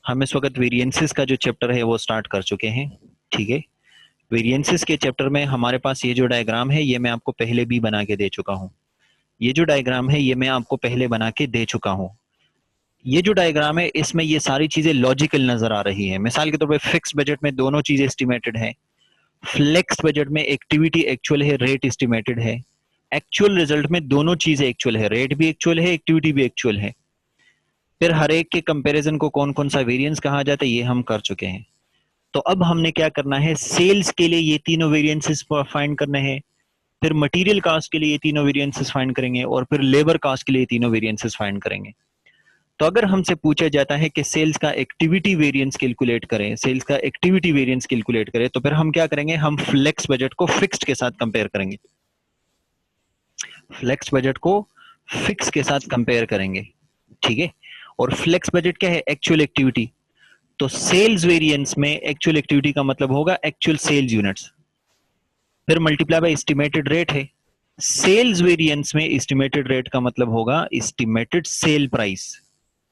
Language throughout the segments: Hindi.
हम इस वक्त वेरिएंसेस का जो चैप्टर है वो स्टार्ट कर चुके हैं। ठीक है, वेरिएंसेस के चैप्टर में हमारे पास ये जो डायग्राम है ये मैं आपको पहले भी बना के दे चुका हूँ। ये जो डायग्राम है ये मैं आपको पहले बना के दे चुका हूँ। ये जो डायग्राम है इसमें ये सारी चीजें लॉजिकल नजर आ रही है। मिसाल के तौर पे फिक्स बजट में दोनों चीजें एस्टिमेटेड है, फ्लेक्स बजट में एक्टिविटी एक्चुअल है, रेट एस्टिमेटेड है। एक्चुअल रिजल्ट में दोनों चीजें एक्चुअल है, रेट भी एक्चुअल है, एक्टिविटी भी एक्चुअल है। फिर हर एक के कंपैरिजन को कौन कौन सा वेरिएंस कहा जाता है ये हम कर चुके हैं। तो अब हमने क्या करना है, सेल्स के लिए ये तीनों वेरिएंसेस फाइंड करने हैं, फिर मटेरियल कास्ट के लिए ये तीनों वेरिएंसेस फाइंड करेंगे, और फिर लेबर कास्ट के लिए तीनों वेरिएंसेस फाइंड करेंगे। तो अगर हमसे पूछा जाता है कि सेल्स का एक्टिविटी वेरिएंस कैलकुलेट करें, सेल्स का एक्टिविटी वेरिएंस कैलकुलेट करें, तो फिर हम क्या करेंगे, हम फ्लेक्स बजट को फिक्स्ड के साथ कंपेयर करेंगे। फ्लेक्स बजट को फिक्स के साथ कंपेयर करेंगे। ठीक है, और फ्लेक्स बजट क्या है, एक्चुअल एक्टिविटी। तो सेल्स वेरिएंस में एक्चुअल एक्टिविटी का मतलब होगा एक्चुअल सेल्स यूनिट्स, फिर मल्टीप्लाई बाय एस्टिमेटेड रेट है। सेल्स वेरिएंस में एस्टिमेटेड रेट का मतलब होगा एस्टिमेटेड सेल प्राइस,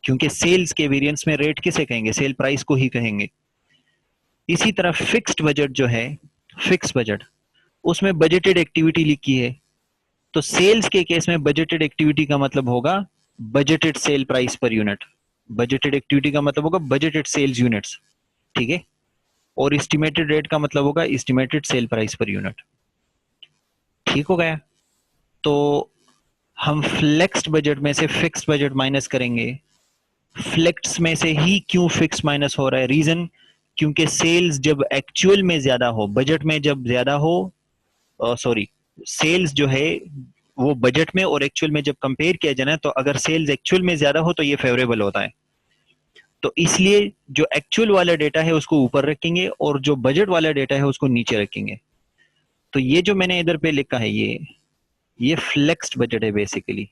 क्योंकि सेल्स के वेरिएंस में रेट किसे कहेंगे, सेल प्राइस को ही कहेंगे। इसी तरह फिक्स्ड बजट जो है, फिक्स बजट, उसमें बजटेड एक्टिविटी लिखी है, तो सेल्स के केस में बजटेड एक्टिविटी का मतलब होगा budgeted cell price per unit. Budgeted activity का मतलब होगा बजटेड सेल्स यूनिट्स। ठीक है, और एस्टिमेटेड रेट का मतलब होगा estimated sale price per unit. ठीक हो गया। तो हम फ्लेक्स्ड बजट में से फिक्स्ड बजट माइनस करेंगे। फ्लेक्स में से ही क्यों फिक्स माइनस हो रहा है, रीजन क्योंकि सेल्स जब एक्चुअल में ज्यादा हो, बजट में जब ज्यादा हो, सॉरी, सेल्स जो है वो बजट में और एक्चुअल में जब कंपेयर किया जाए तो अगर सेल्स एक्चुअल में ज्यादा हो तो ये फेवरेबल होता है। तो इसलिए जो एक्चुअल वाला डेटा है उसको ऊपर रखेंगे और जो बजट वाला डेटा है उसको नीचे रखेंगे। तो ये जो मैंने इधर पे लिखा है ये फ्लेक्स्ड बजट है बेसिकली,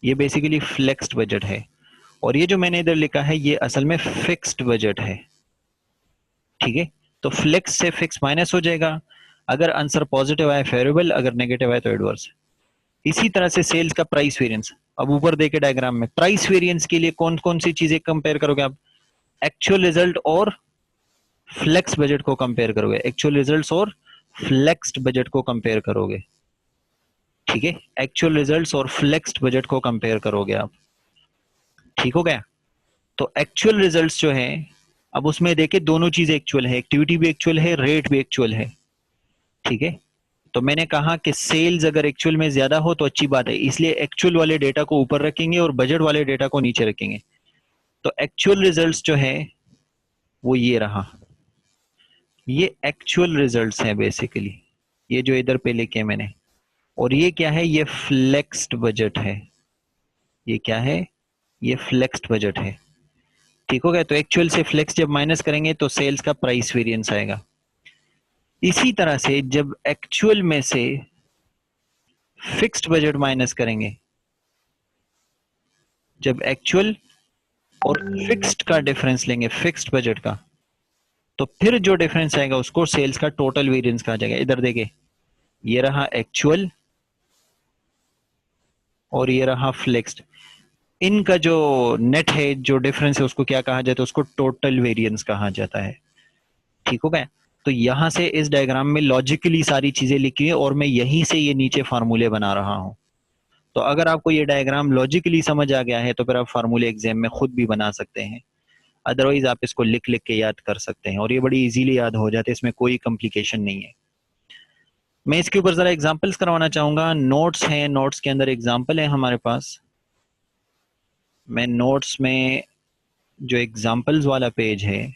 ये बेसिकली फ्लेक्स्ड बजट है। और ये जो मैंने इधर लिखा है ये असल में फिक्स्ड बजट है। ठीक है, तो फ्लेक्स से फिक्स माइनस हो जाएगा। अगर आंसर पॉजिटिव आए फेवरेबल, अगर नेगेटिव आए तो एडवर्स। इसी तरह से सेल्स का प्राइस वेरिएंस, अब ऊपर देखे डायग्राम में प्राइस वेरिएंस के लिए कौन कौन सी चीजें कंपेयर करोगे आप, एक्चुअल रिजल्ट और फ्लेक्स बजट को कंपेयर करोगे, एक्चुअल रिजल्ट्स और फ्लेक्स्ड बजट को कंपेयर करोगे। ठीक है, एक्चुअल रिजल्ट्स और फ्लेक्स्ड बजट को कंपेयर करोगे आप। ठीक हो गया। तो एक्चुअल रिजल्ट्स जो है, अब उसमें देखे दोनों चीजें एक्चुअल है, एक्टिविटी भी एक्चुअल है, रेट भी एक्चुअल है। ठीक है, तो मैंने कहा कि सेल्स अगर एक्चुअल में ज्यादा हो तो अच्छी बात है, इसलिए एक्चुअल वाले डेटा को ऊपर रखेंगे और बजट वाले डेटा को नीचे रखेंगे। तो एक्चुअल रिजल्ट्स जो है वो ये रहा, ये एक्चुअल रिजल्ट्स हैं बेसिकली, ये जो इधर पे लिखे मैंने। और ये क्या है, ये फ्लेक्स्ड बजट है। ये क्या है, ये फ्लेक्स्ड बजट है। ठीक हो गया। तो एक्चुअल से फ्लेक्स जब माइनस करेंगे तो सेल्स का प्राइस वेरिएंस आएगा। इसी तरह से जब एक्चुअल में से फिक्स्ड बजट माइनस करेंगे, जब एक्चुअल और फिक्स्ड का डिफरेंस लेंगे, फिक्स्ड बजट का, तो फिर जो डिफरेंस आएगा उसको सेल्स का टोटल वेरिएंस कहा जाएगा। इधर देखे, ये रहा एक्चुअल और ये रहा फ्लेक्स्ड, इनका जो नेट है, जो डिफरेंस है, उसको क्या कहा जाता है, उसको टोटल वेरिएंस कहा जाता है। ठीक हो गया। तो यहां से इस डायग्राम में लॉजिकली सारी चीजें लिखी है और मैं यहीं से ये नीचे फार्मूले बना रहा हूं। तो अगर आपको ये डायग्राम लॉजिकली समझ आ गया है तो फिर आप फार्मूले एग्जाम में खुद भी बना सकते हैं, अदरवाइज आप इसको लिख लिख के याद कर सकते हैं और ये बड़ी इजीली याद हो जाते हैं, इसमें कोई कॉम्प्लिकेशन नहीं है। मैं इसके ऊपर जरा एग्जांपल्स करवाना चाहूंगा। नोट्स हैं, नोट्स के अंदर एग्जांपल है हमारे पास। मैं नोट्स में जो एग्जांपल्स वाला पेज है,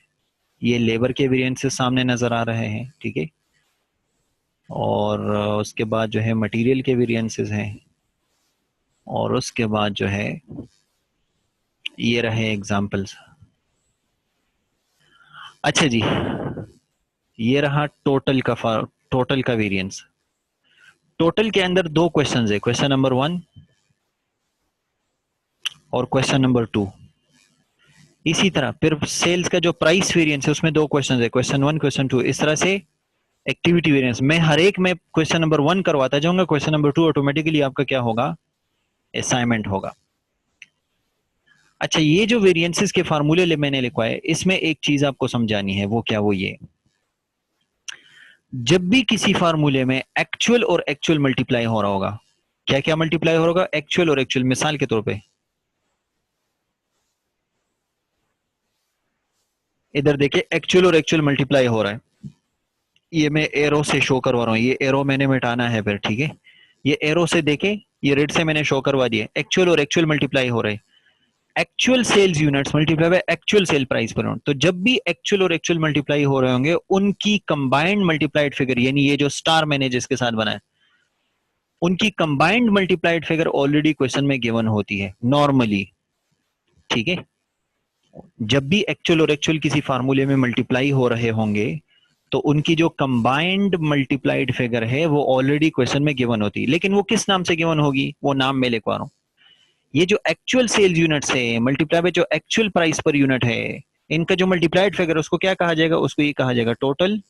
ये लेबर के वेरिएंसेस सामने नजर आ रहे हैं। ठीक है, और उसके बाद जो है मटेरियल के वेरिएंसेस हैं, और उसके बाद जो है ये रहे एग्जांपल्स। अच्छा जी, ये रहा टोटल का वेरिएंस। टोटल के अंदर दो क्वेश्चंस है, क्वेश्चन नंबर 1 और क्वेश्चन नंबर 2। इसी तरह फिर सेल्स का जो प्राइस वेरिएंस है उसमें दो क्वेश्चन है, क्वेश्चन 1 क्वेश्चन 2। इस तरह से एक्टिविटी वेरिएंस मैं हर एक में क्वेश्चन नंबर 1 करवाता जाऊंगा, क्वेश्चन नंबर 2 ऑटोमेटिकली आपका क्या होगा, असाइनमेंट होगा। अच्छा, ये जो वेरिएंसेस के फार्मूले मैंने लिखवाए, इसमें एक चीज आपको समझानी है, वो क्या, वो ये, जब भी किसी फार्मूले में एक्चुअल और एक्चुअल मल्टीप्लाई हो रहा होगा, क्या क्या मल्टीप्लाई हो रहा होगा, एक्चुअल और एक्चुअल। मिसाल के तौर पे इधर देखिए, एक्चुअल और एक्चुअल मल्टीप्लाई हो रहा है, ये मैं एरो से शो करवा रहा हूं, ये एरो मैंने मिटाना है फिर, ठीक है। ये एरो से देखे, ये रेड से मैंने शो करवा दिया, एक्चुअल और एक्चुअल मल्टीप्लाई हो रहे हैं। Actual sales units multiply by actual sale price per unit. तो जब भी एक्चुअल और एक्चुअल मल्टीप्लाई हो रहे होंगे, उनकी कंबाइंड मल्टीप्लाइड फिगर, यानी ये जो स्टार मैंने जिसके साथ बनाया, उनकी combined multiplied figure already question में गिवन होती है नॉर्मली, ठीक है। जब भी एक्चुअल और एक्चुअल किसी फार्मूले में मल्टीप्लाई हो रहे होंगे, तो उनकी जो कंबाइंड मल्टीप्लाइड फिगर है वो ऑलरेडी क्वेश्चन में गिवन होती है। लेकिन वो किस नाम से गिवन होगी, वो नाम मैं लिखवा रहा हूं। ये जो एक्चुअल सेल्स यूनिट्स है मल्टीप्लाई बाय जो एक्चुअल प्राइस पर यूनिट है, इनका जो मल्टीप्लाइड फिगर उसको क्या कहा जाएगा, उसको ये कहा जाएगा टोटल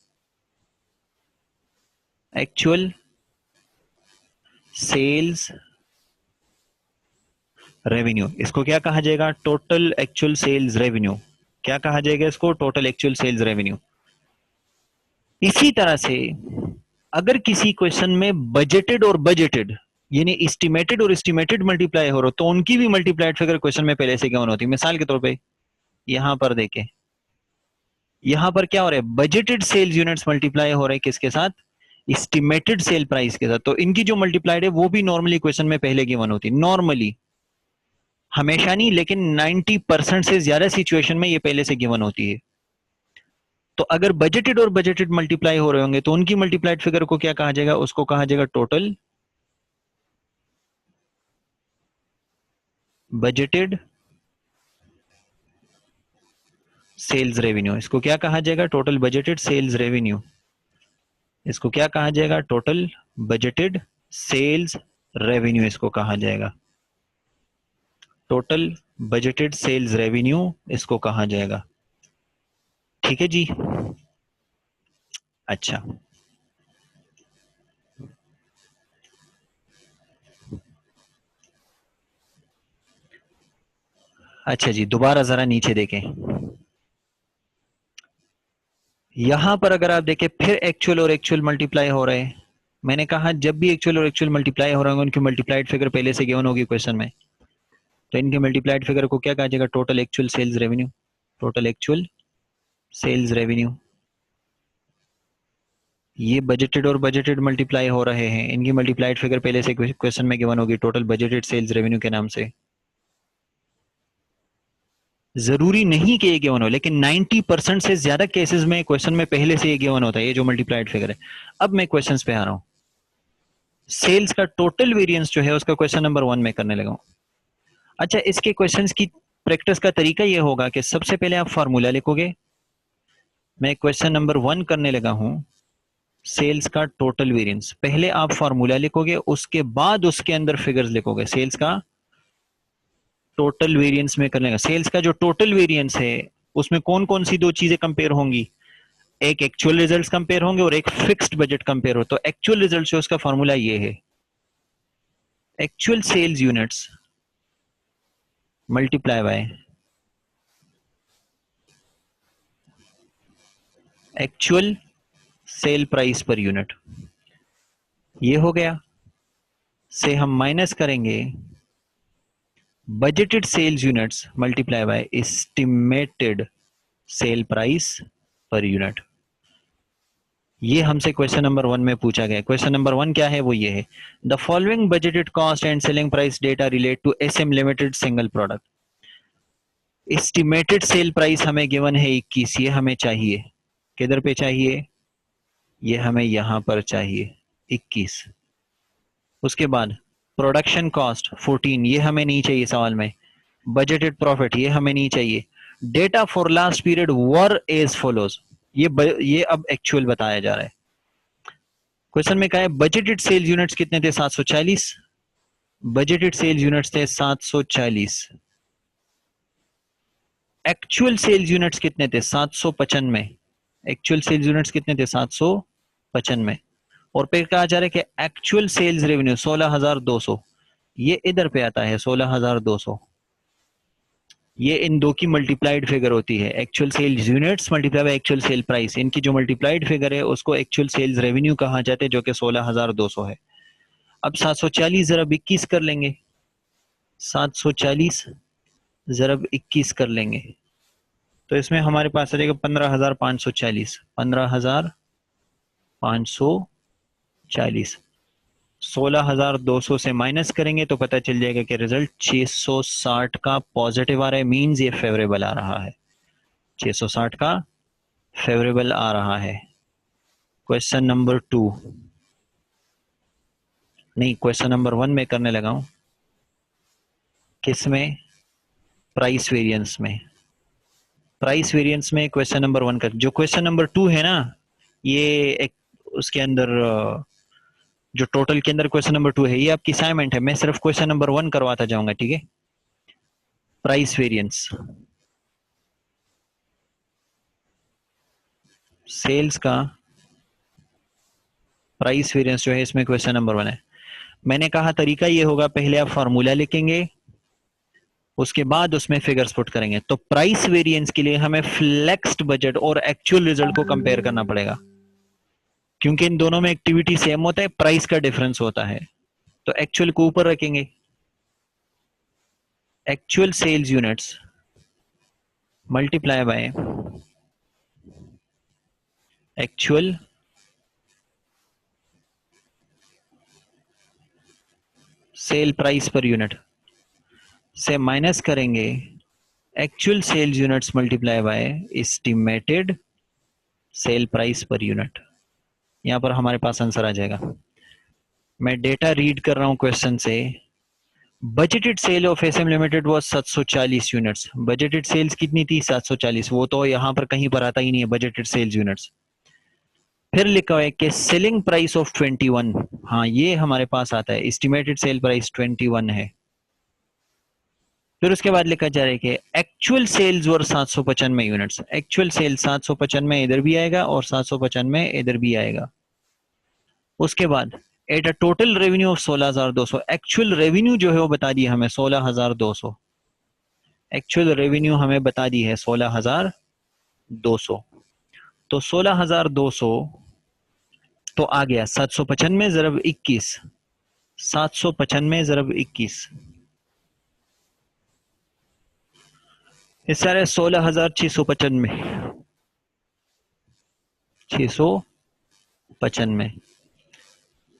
एक्चुअल सेल्स रेवेन्यू। इसको क्या कहा जाएगा, टोटल एक्चुअल सेल्स रेवेन्यू। क्या कहा जाएगा इसको, टोटल एक्चुअल सेल्स रेवेन्यू। इसी तरह से अगर किसी क्वेश्चन में बजटेड और बजटेड, यानी एस्टिमेटेड और एस्टिमेटेड मल्टीप्लाई हो रहा, तो उनकी भी मल्टीप्लाइड फिगर क्वेश्चन में पहले से गिवन होती है। मिसाल के तौर पे यहां पर देखें, यहां पर क्या हो रहा है, बजटेड सेल्स यूनिट्स मल्टीप्लाई हो रहे हैं किसके साथ, एस्टिमेटेड सेल प्राइस के साथ। तो इनकी जो मल्टीप्लाइड है वो भी नॉर्मली क्वेश्चन में पहले गिवन होती है, नॉर्मली, हमेशा नहीं, लेकिन 90% से ज्यादा सिचुएशन में ये पहले से गिवन होती है। तो अगर बजटेड और बजटेड मल्टीप्लाई हो रहे होंगे, तो उनकी मल्टीप्लाइड फिगर को क्या कहा जाएगा, उसको कहा जाएगा टोटल बजटेड सेल्स रेवेन्यू। इसको क्या कहा जाएगा, टोटल बजटेड सेल्स रेवेन्यू। इसको क्या कहा जाएगा, टोटल बजटेड सेल्स रेवेन्यू इसको कहा जाएगा, टोटल बजटेड सेल्स रेवेन्यू इसको कहा जाएगा, ठीक है जी। अच्छा, अच्छा जी, दोबारा जरा नीचे देखें। यहां पर अगर आप देखें, फिर एक्चुअल और एक्चुअल मल्टीप्लाई हो रहे हैं। मैंने कहा जब भी एक्चुअल और एक्चुअल मल्टीप्लाई हो रहे होंगे, उनकी मल्टीप्लाइड फिगर पहले से गिवन होगी क्वेश्चन में। तो इनके मल्टीप्लाइड फिगर को क्या कहा जाएगा, total actual sales revenue, total actual sales revenue. ये बजटेड और बजटेड मल्टीप्लाई हो रहे हैं, इनकी मल्टीप्लाइड फिगर पहले से क्वेश्चन में गिवन होगी टोटल बजटेड सेल्स रेवेन्यू के नाम से। जरूरी नहीं कि ये गिवन हो, लेकिन 90% से ज्यादा केसेस में क्वेश्चन में पहले से ये गिवन होता है, ये जो मल्टीप्लाइड फिगर है। अब मैं क्वेश्चंस पे आ रहा हूं। सेल्स का टोटल वेरिएंस जो है उसका क्वेश्चन नंबर 1 में करने लगा हूं। अच्छा, इसके क्वेश्चंस की प्रैक्टिस का तरीका ये होगा कि सबसे पहले आप फार्मूला लिखोगे। मैं क्वेश्चन नंबर 1 करने लगा हूं, सेल्स का टोटल वेरिएंस। पहले आप फार्मूला लिखोगे, उसके बाद उसके अंदर फिगर्स लिखोगे। सेल्स का टोटल वेरिएंस में करने का, सेल्स का जो टोटल वेरिएंस है उसमें कौन कौन सी दो चीजें कंपेयर होंगी, एक एक्चुअल रिजल्ट्स कंपेयर होंगे और एक फिक्स्ड बजट कंपेयर हो। तो एक्चुअल रिजल्ट जो उसका फॉर्मूला ये है, actual sales units multiply by actual sale price per unit. ये हो गया, से हम माइनस करेंगे budgeted sales units multiply by estimated sale price per unit. ये हमसे क्वेश्चन नंबर 1 में पूछा गया। क्वेश्चन नंबर 1 क्या है, वो ये है, the following budgeted cost and selling price data relate to SM limited single product. Estimated sale price हमें गिवन है 21, ये हमें चाहिए किधर पे चाहिए, ये हमें यहां पर चाहिए 21। उसके बाद प्रोडक्शन कॉस्ट 14, ये हमें नहीं चाहिए सवाल में। बजटेड प्रॉफिट ये हमें नहीं चाहिए। Data for last period were as follows, ये अब एक्चुअल बताया जा रहा है। क्वेश्चन में कहा है बजटेड सेल यूनिट्स कितने थे, 740। बजटेड सेल यूनिट्स थे 740। एक्चुअल सेल्स यूनिट्स कितने थे, 795। एक्चुअल सेल्स यूनिट्स कितने थे, 795। और पे कहा जा रहा है कि एक्चुअल सेल्स रेवेन्यू 16,200, ये इधर पे आता है 16,200। ये इन दो की मल्टीप्लाइड फिगर होती है, actual sales units multiply by actual sale price. इनकी जो मल्टीप्लाइड फिगर है उसको एक्चुअल सेल्स रेवेन्यू कहा जाता है, जो कि 16,200 है। अब 740 जरब 21 कर लेंगे, 740 जरब 21 कर लेंगे, तो इसमें हमारे पास आ जाएगा 15,540। 15,540 16,200 से माइनस करेंगे तो पता चल जाएगा कि रिजल्ट 660 का पॉजिटिव आ रहा है, मींस ये फेवरेबल आ रहा है, 660 का फेवरेबल आ रहा है। क्वेश्चन नंबर 2 नहीं, क्वेश्चन नंबर 1 में करने लगा हूं, किसमें? प्राइस वेरिएंस में। प्राइस वेरिएंस में क्वेश्चन नंबर 1 का, जो क्वेश्चन नंबर 2 है ना, ये एक उसके अंदर जो टोटल के अंदर क्वेश्चन नंबर 2 है, ये आपकी असाइनमेंट है, मैं सिर्फ क्वेश्चन नंबर 1 करवाता जाऊंगा, ठीक है? प्राइस वेरिएंस, सेल्स का प्राइस वेरिएंस जो है इसमें क्वेश्चन नंबर 1 है। मैंने कहा तरीका ये होगा, पहले आप फार्मूला लिखेंगे, उसके बाद उसमें फिगर्स पुट करेंगे। तो प्राइस वेरिएंस के लिए हमें फ्लेक्स्ड बजट और एक्चुअल रिजल्ट को कंपेयर करना पड़ेगा, क्योंकि इन दोनों में एक्टिविटी सेम होता है, प्राइस का डिफरेंस होता है। तो एक्चुअल को ऊपर रखेंगे, actual sales units multiply by actual sale price per unit से माइनस करेंगे actual sales units multiply by estimated sale price per unit. यहां पर हमारे पास आंसर आ जाएगा। मैं डेटा रीड कर रहा हूं क्वेश्चन से। Budgeted sale of SM limited was 740 units. Budgeted sales कितनी थी? 740। वो तो यहां पर कहीं पर आता ही नहीं है बजटेड सेल्स यूनिट्स। फिर लिखा है कि सेलिंग प्राइस ऑफ 21, हाँ ये हमारे पास आता है, एस्टिमेटेड सेल प्राइस 21 है। फिर उसके बाद लिखा जा रहा है कि एक्चुअल सेल्स वर 795 यूनिट्स। एक्चुअल सेल 795 इधर भी आएगा और 795 इधर भी आएगा। उसके बाद at a total revenue of 16,200, actual revenue जो है वो बता दी हमें 16,200। एक्चुअल रेवेन्यू हमें बता दी है 16,200। तो 16,200 तो आ गया 795 जरब 21, 795 जरब 21, इस सारे 16,695, 695।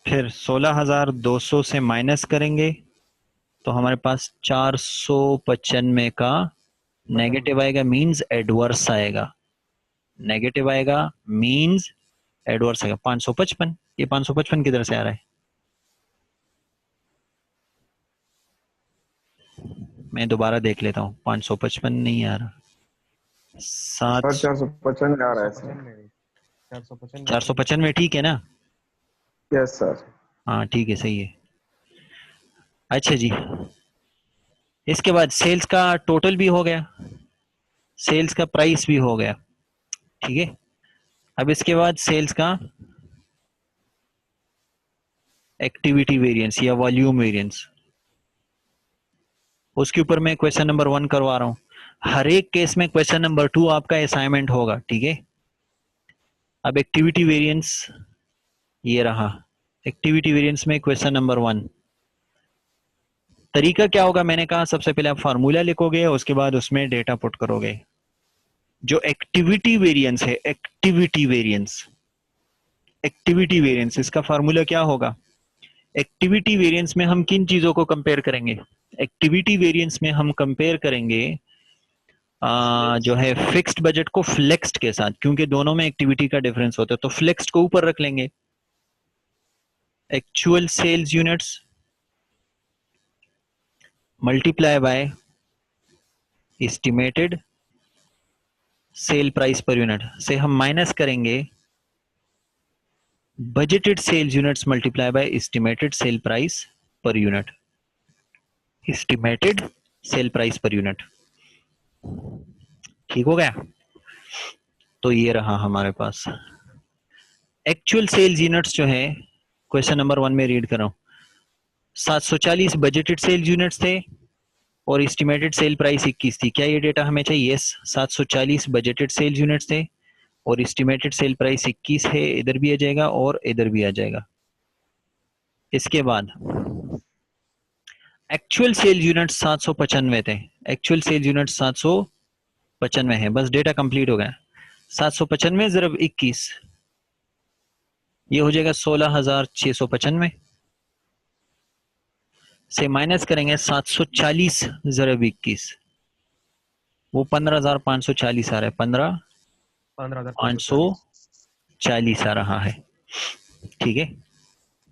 फिर 16,200 से माइनस करेंगे तो हमारे पास 495 का नेगेटिव आएगा, मींस एडवर्स आएगा। नेगेटिव आएगा मींस एडवर्स आएगा। 555, ये 555 किधर से आ रहा है? मैं दोबारा देख लेता हूँ, 555 नहीं आ रहा। 455 आ रहा है सर। 495 ठीक है ना? Yes sir. हाँ ठीक है, सही है। अच्छा जी, इसके बाद सेल्स का टोटल भी हो गया, सेल्स का प्राइस भी हो गया, ठीक है। अब इसके बाद सेल्स का एक्टिविटी वेरिएंस या वॉल्यूम वेरिएंस, उसके ऊपर मैं क्वेश्चन नंबर 1 करवा रहा हूं। हर एक केस में क्वेश्चन नंबर 2 आपका असाइनमेंट होगा, ठीक है। अब एक्टिविटी वेरिएंस ये रहा, एक्टिविटी वेरिएंस में क्वेश्चन नंबर 1। तरीका क्या होगा? मैंने कहा सबसे पहले आप फार्मूला लिखोगे, उसके बाद उसमें डेटा पुट करोगे। जो एक्टिविटी वेरिएंस है, एक्टिविटी वेरिएंस, एक्टिविटी वेरिएंस, इसका फार्मूला क्या होगा? एक्टिविटी वेरिएंस में हम किन चीजों को कंपेयर करेंगे? एक्टिविटी वेरिएंस में हम कंपेयर करेंगे जो है फिक्स्ड बजट को फ्लेक्स्ड के साथ, क्योंकि दोनों में एक्टिविटी का डिफरेंस होता है। तो फ्लेक्स्ड को ऊपर रख लेंगे, actual sales units multiply by estimated sale price per unit से हम माइनस करेंगे budgeted sales units multiply by estimated sale price per unit, estimated sale price per unit. ठीक हो गया? तो ये रहा हमारे पास एक्चुअल सेल्स यूनिट्स जो है, क्वेश्चन नंबर 1 में रीड कर रहा हूं। 740 बजटेड सेल्स यूनिट्स थे, और एस्टिमेटेड सेल प्राइस 21 थी। क्या ये डेटा हमें चाहिए? यस, 740 बजटेड सेल्स यूनिट्स थे और एस्टिमेटेड सेल प्राइस 21 है, इधर भी आ जाएगा और इधर भी आ जाएगा। इसके बाद एक्चुअल सेल यूनिट 795 थे, एक्चुअल सेल यूनिट 795 है, बस डेटा कंप्लीट हो गया। 795 ज़रब 21 ये हो जाएगा 16,695 से माइनस करेंगे 740 ज़रब 21 वो 15,540 आ रहा है, 15,540 आ रहा है। ठीक है,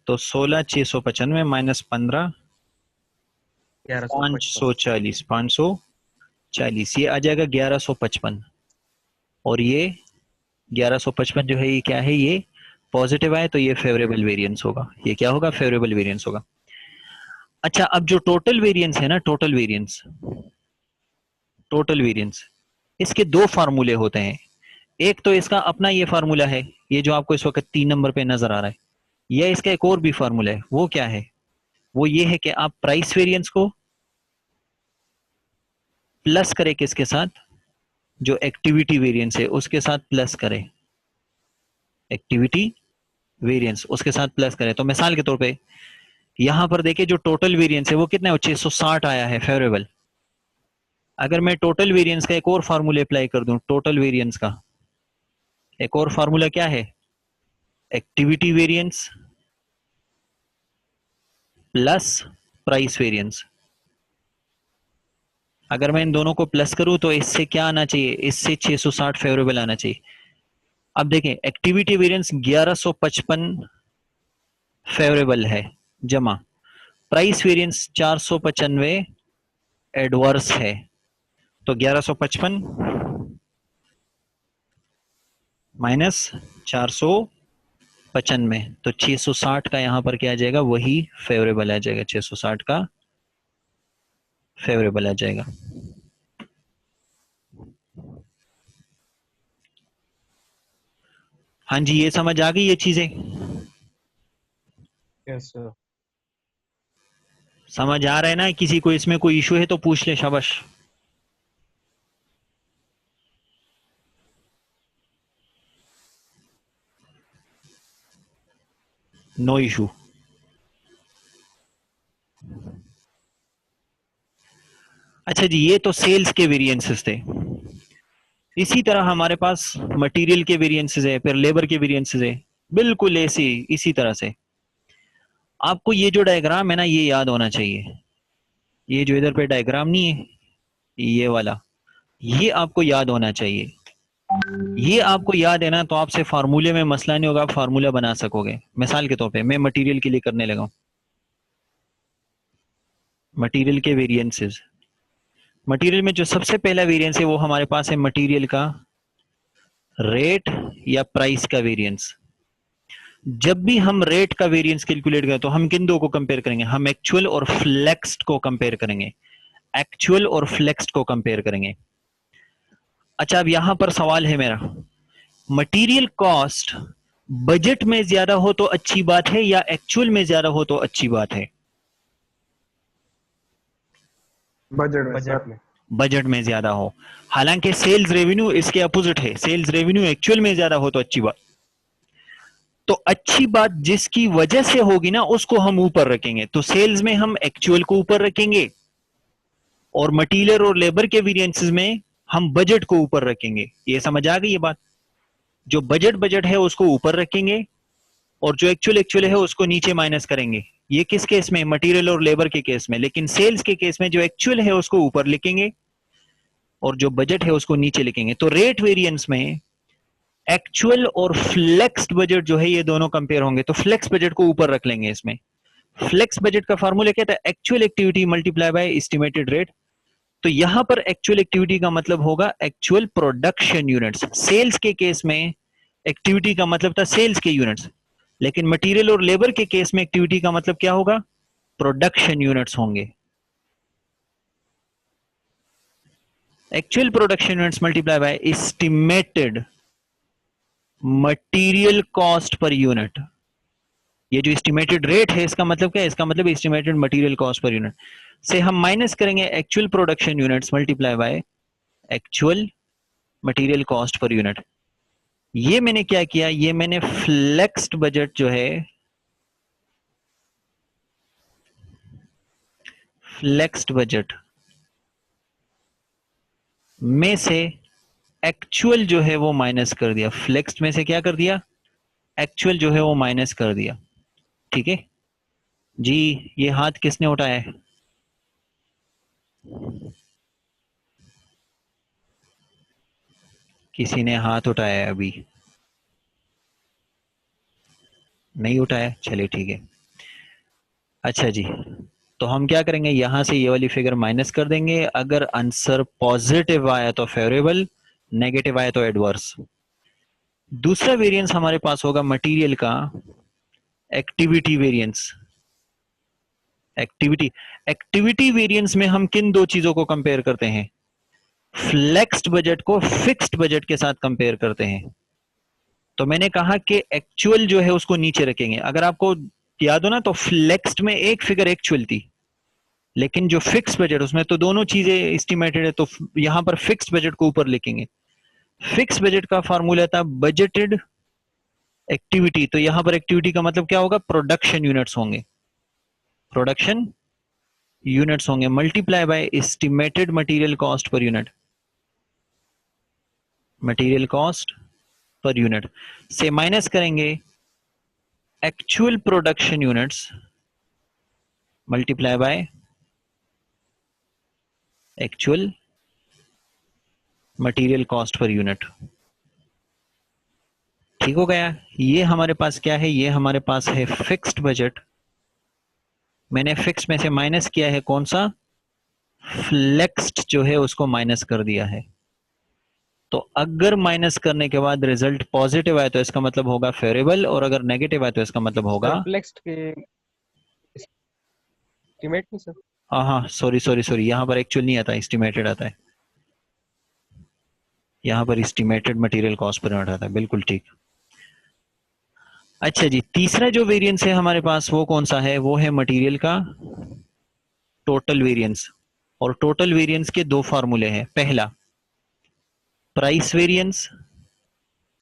तो 16,695 माइनस 15,540 540 ये आ जाएगा 1155 और ये 1155 जो है ये क्या है? ये पॉजिटिव आए तो ये फेवरेबल वेरिएंस होगा। ये क्या होगा? फेवरेबल वेरिएंस होगा। अच्छा, अब जो टोटल वेरिएंस है ना, टोटल वेरिएंस इसके दो फार्मूले होते हैं। एक तो इसका अपना ये फार्मूला है, ये जो आपको इस वक्त 3 नंबर पे नजर आ रहा है, या इसका एक और भी फार्मूला है। वो क्या है? वो ये है कि आप प्राइस वेरिएंस को प्लस करें किसके साथ? जो एक्टिविटी वेरिएंस है उसके साथ प्लस करें, एक्टिविटी वेरिएंस उसके साथ प्लस करें। तो मिसाल के तौर पे यहां पर देखिए जो टोटल वेरिएंस है वो कितना है? 660 आया है फेवरेबल। अगर मैं टोटल वेरिएंस का एक और फार्मूला अप्लाई कर दूं, टोटल वेरिएंस का एक और फार्मूला क्या है? Activity variance plus price variance. अगर मैं इन दोनों को प्लस करूं तो इससे क्या आना चाहिए? इससे 660 फेवरेबल आना चाहिए। अब देखें, एक्टिविटी वेरिएंस 1155 फेवरेबल है, जमा प्राइस वेरिएंस 495 एडवर्स है। तो 1155 माइनस 495 तो 660 का यहां पर क्या आ जाएगा? वही फेवरेबल आ जाएगा, 660 का फेवरेबल आ जाएगा। हाँ जी, ये समझ आ गई ये चीजें? Yes sir. समझ आ रहा है ना? किसी को इसमें कोई इशू है तो पूछ ले, शाबाश। No issue. अच्छा जी, ये तो सेल्स के वेरिएंसेस थे। इसी तरह हमारे पास मटेरियल के वेरिएंसेस है, फिर लेबर के वेरिएंसेस है, बिल्कुल ऐसे इसी तरह से। आपको ये जो डायग्राम है ना, ये याद होना चाहिए। ये जो इधर पे डायग्राम नहीं है, ये वाला, ये आपको याद होना चाहिए। ये आपको याद है ना, तो आपसे फार्मूले में मसला नहीं होगा, आप फार्मूला बना सकोगे। मिसाल के तौर पे मैं मटेरियल के लिए करने लगा हूं, मटेरियल के वेरिएंसेस। मटेरियल में जो सबसे पहला वेरिएंस है वो हमारे पास है मटेरियल का रेट या प्राइस का वेरिएंस। जब भी हम रेट का वेरिएंस कैलकुलेट करें तो हम किन दो को कंपेयर करेंगे? हम एक्चुअल और फ्लेक्स्ड को कंपेयर करेंगे, एक्चुअल और फ्लेक्स्ड को कंपेयर करेंगे। अच्छा, अब यहां पर सवाल है मेरा, मटेरियल कॉस्ट बजट में ज्यादा हो तो अच्छी बात है या एक्चुअल में ज्यादा हो तो अच्छी बात है? बजट में। बजट में ज्यादा हो। हालांकि सेल्स रेवेन्यू इसके अपोजिट है, सेल्स रेवेन्यू एक्चुअल में ज्यादा हो तो अच्छी बात। तो अच्छी बात जिसकी वजह से होगी ना, उसको हम ऊपर रखेंगे। तो सेल्स में हम एक्चुअल को ऊपर रखेंगे और मटेरियल और लेबर के वेरिएंसेस में हम बजट को ऊपर रखेंगे। ये समझ आ गई ये बात? जो बजट है उसको ऊपर रखेंगे और जो एक्चुअल है उसको नीचे माइनस करेंगे। ये किस केस में? मटेरियल और लेबर के केस में। लेकिन सेल्स के केस में जो एक्चुअल है उसको ऊपर लिखेंगे और जो बजट है उसको नीचे लिखेंगे। तो रेट वेरिएंस में एक्चुअल और फ्लेक्स्ड बजट जो है ये दोनों कंपेयर होंगे, तो फ्लेक्स बजट को ऊपर रख लेंगे इसमें। फ्लेक्स बजट का फार्मूला क्या था? Actual activity multiply by estimated rate. तो यहां पर एक्चुअल एक्टिविटी का मतलब होगा एक्चुअल प्रोडक्शन यूनिट्स। सेल्स के केस में एक्टिविटी का मतलब था सेल्स के यूनिट्स, लेकिन मटेरियल और लेबर के केस में एक्टिविटी का मतलब क्या होगा? प्रोडक्शन यूनिट्स होंगे। Actual production units multiply by estimated material cost per unit. ये जो एस्टिमेटेड रेट है इसका मतलब क्या है? इसका मतलब estimated material cost per unit. से हम माइनस करेंगे actual production units multiply by actual material cost per unit. ये मैंने क्या किया, ये मैंने फ्लेक्स्ड बजट जो है, फ्लेक्स्ड बजट में से एक्चुअल जो है वो माइनस कर दिया। फ्लेक्स्ड में से क्या कर दिया, एक्चुअल जो है वो माइनस कर दिया। ठीक है जी, ये हाथ किसने उठाया है? किसी ने हाथ उठाया है? अभी नहीं उठाया, चलिए ठीक है। अच्छा जी, तो हम क्या करेंगे, यहां से ये वाली फिगर माइनस कर देंगे। अगर आंसर पॉजिटिव आया तो फेवरेबल, नेगेटिव आया तो एडवर्स। दूसरा वेरिएंस हमारे पास होगा मटेरियल का एक्टिविटी वेरिएंस। एक्टिविटी वेरिएंस में हम किन दो चीजों को कंपेयर करते हैं? फ्लेक्स्ड बजट को फिक्स्ड बजट के साथ कंपेयर करते हैं। तो मैंने कहा कि एक्चुअल जो है उसको नीचे रखेंगे। अगर आपको याद हो ना, तो फ्लेक्स्ड में एक फिगर एक्चुअल थी, लेकिन जो फिक्स बजट उसमें तो दोनों चीजें एस्टिमेटेड है, तो यहां पर फिक्स्ड बजट को ऊपर लिखेंगे। फिक्स बजट का फार्मूला था बजटेड एक्टिविटी, तो यहां पर एक्टिविटी का मतलब क्या होगा, प्रोडक्शन यूनिट्स होंगे, प्रोडक्शन यूनिट्स होंगे, multiply by estimated material cost per unit, material cost per unit से माइनस करेंगे actual production units multiply by actual material cost per unit. ठीक हो गया। ये हमारे पास क्या है, ये हमारे पास है फिक्स्ड बजट। मैंने फिक्स में से माइनस किया है कौन सा, फ्लेक्स्ड जो है उसको माइनस कर दिया है। तो अगर माइनस करने के बाद रिजल्ट पॉजिटिव आए तो इसका मतलब होगा फेवरेबल, और अगर नेगेटिव आए तो इसका मतलब होगा फ्लेक्स्ड के एस्टिमेट नहीं सर। हाँ हाँ, सॉरी सॉरी सॉरी, यहां पर एक्चुअल नहीं आता, एस्टिमेटेड आता है। यहां पर estimated material cost per unit आता है, बिल्कुल ठीक। अच्छा जी, तीसरा जो वेरिएंस है हमारे पास वो कौन सा है, वो है मटेरियल का टोटल वेरिएंस। और टोटल वेरिएंस के दो फार्मूले हैं। पहला प्राइस वेरिएंस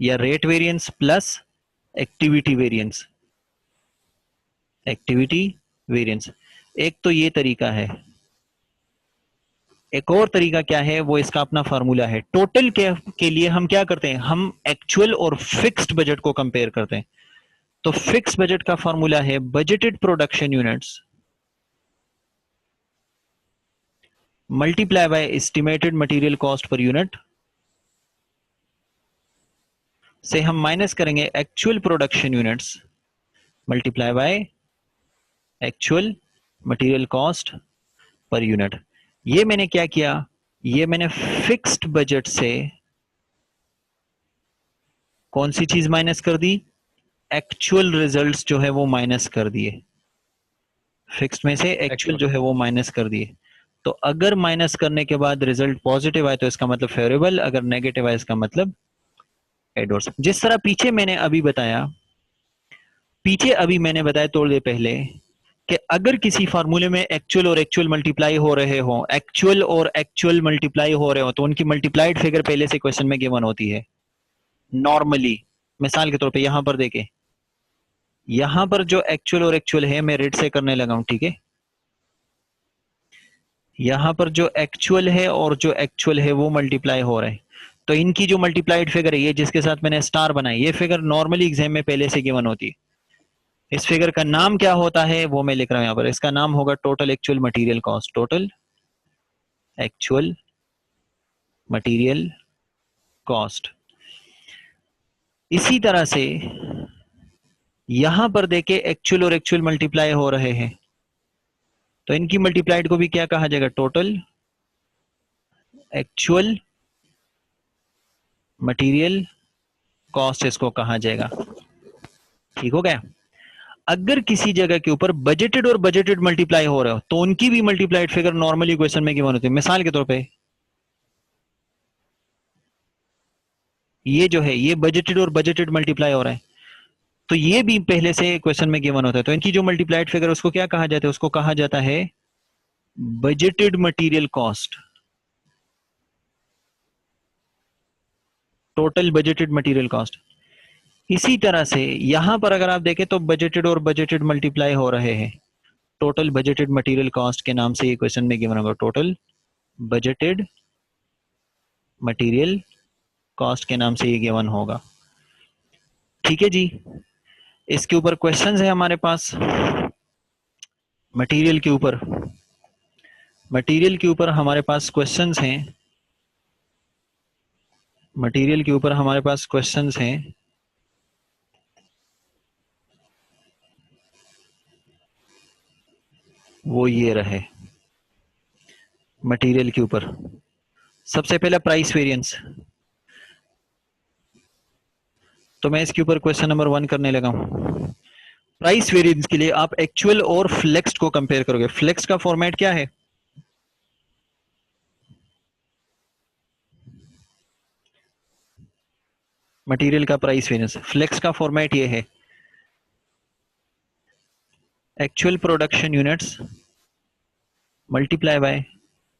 या rate variance plus activity variance, activity variance. एक तो ये तरीका है, एक और तरीका क्या है, वो इसका अपना फार्मूला है। टोटल के लिए हम क्या करते हैं, हम एक्चुअल और फिक्स्ड बजट को कंपेयर करते हैं। तो फिक्स बजट का फार्मूला है budgeted production units multiply by estimated material cost per unit से हम माइनस करेंगे actual production units multiply by actual material cost per unit. ये मैंने क्या किया, ये मैंने फिक्स्ड बजट से कौन सी चीज माइनस कर दी, एक्चुअल रिजल्ट्स जो है वो माइनस कर दिए। फिक्स्ड में से एक्चुअल जो है वो माइनस कर दिए। तो अगर माइनस करने के बाद रिजल्ट पॉजिटिव आए तो इसका मतलब फेवरेबल, अगर नेगेटिव आए इसका मतलब एडवर्स। जिस तरह पीछे मैंने अभी बताया, थोड़ी देर पहले, कि अगर किसी फार्मूले में एक्चुअल और एक्चुअल मल्टीप्लाई हो रहे हो, एक्चुअल और एक्चुअल मल्टीप्लाई हो रहे हो, तो उनकी मल्टीप्लाइड फिगर पहले से क्वेश्चन में गिवन होती है नॉर्मली। मिसाल के तौर पे यहां पर देखें, यहां पर जो एक्चुअल और एक्चुअल है, मैं रेड से करने लगा हूं, ठीक है। यहां पर जो एक्चुअल है और जो एक्चुअल है वो मल्टीप्लाई हो रहे हैं, तो इनकी जो मल्टीप्लाइड फिगर है, ये जिसके साथ मैंने स्टार बनाई, ये फिगर नॉर्मली एग्जाम में पहले से गिवन होती है। इस फिगर का नाम क्या होता है वो मैं लिख रहा हूं यहां पर, इसका नाम होगा total actual material cost, total actual material cost. इसी तरह से यहां पर देखे एक्चुअल और एक्चुअल मल्टीप्लाई हो रहे हैं, तो इनकी मल्टीप्लाइड को भी क्या कहा जाएगा, टोटल एक्चुअल मटेरियल कॉस्ट इसको कहा जाएगा। ठीक हो गया। अगर किसी जगह के ऊपर बजटेड और बजटेड मल्टीप्लाई हो रहा हो, तो उनकी भी मल्टीप्लाइड फिगर नॉर्मली क्वेश्चन में गिवन होती है। मिसाल के तौर पे ये जो है, ये बजटेड और बजटेड मल्टीप्लाई हो रहा है, तो ये भी पहले से क्वेश्चन में गिवन होता है। तो इनकी जो मल्टीप्लाइड फिगर उसको क्या कहा जाता है, उसको कहा जाता है budgeted material cost, total budgeted material cost. इसी तरह से यहां पर अगर आप देखें तो बजटेड और बजटेड मल्टीप्लाई हो रहे हैं, टोटल बजटेड मटेरियल कॉस्ट के नाम से ये क्वेश्चन में गिवन होगा, टोटल बजटेड मटेरियल कॉस्ट के नाम से ये गिवन होगा। ठीक है जी, इसके ऊपर क्वेश्चंस है हमारे पास। मटेरियल के ऊपर, मटेरियल के ऊपर हमारे पास क्वेश्चंस हैं, मटेरियल के ऊपर हमारे पास क्वेश्चंस हैं। वो ये रहे मटेरियल के ऊपर। सबसे पहला प्राइस वेरिएंस, तो मैं इसके ऊपर क्वेश्चन नंबर 1 करने लगा हूं। प्राइस वेरिएंस के लिए आप एक्चुअल और फ्लेक्स्ड को कंपेयर करोगे। फ्लेक्स का फॉर्मेट क्या है? मटेरियल का प्राइस वेरिएंस, फ्लेक्स का फॉर्मेट ये है, actual production units multiply by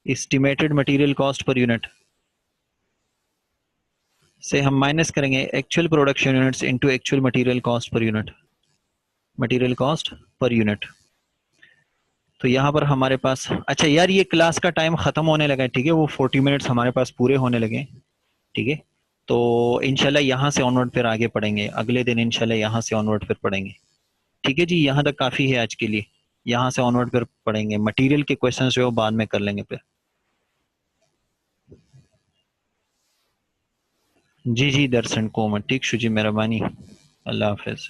estimated material cost per unit से हम माइनस करेंगे actual production units into actual material cost per unit, material cost per unit. तो यहां पर हमारे पास, अच्छा यार ये क्लास का टाइम खत्म होने लगा है, ठीक है, वो 40 मिनट्स हमारे पास पूरे होने लगे, ठीक है। तो इंशाल्लाह यहाँ से ऑनवर्ड फिर आगे पढ़ेंगे, अगले दिन इंशाल्लाह यहाँ से ऑनवर्ड फिर पढ़ेंगे। ठीक है जी, यहाँ तक काफी है आज के लिए, यहाँ से ऑनवर्ड फिर पढ़ेंगे। मटेरियल के क्वेश्चंस जो है वो बाद में कर लेंगे फिर। जी जी दर्शन कोमल, ठीक शु जी, मेहरबानी, अल्लाह हाफिज।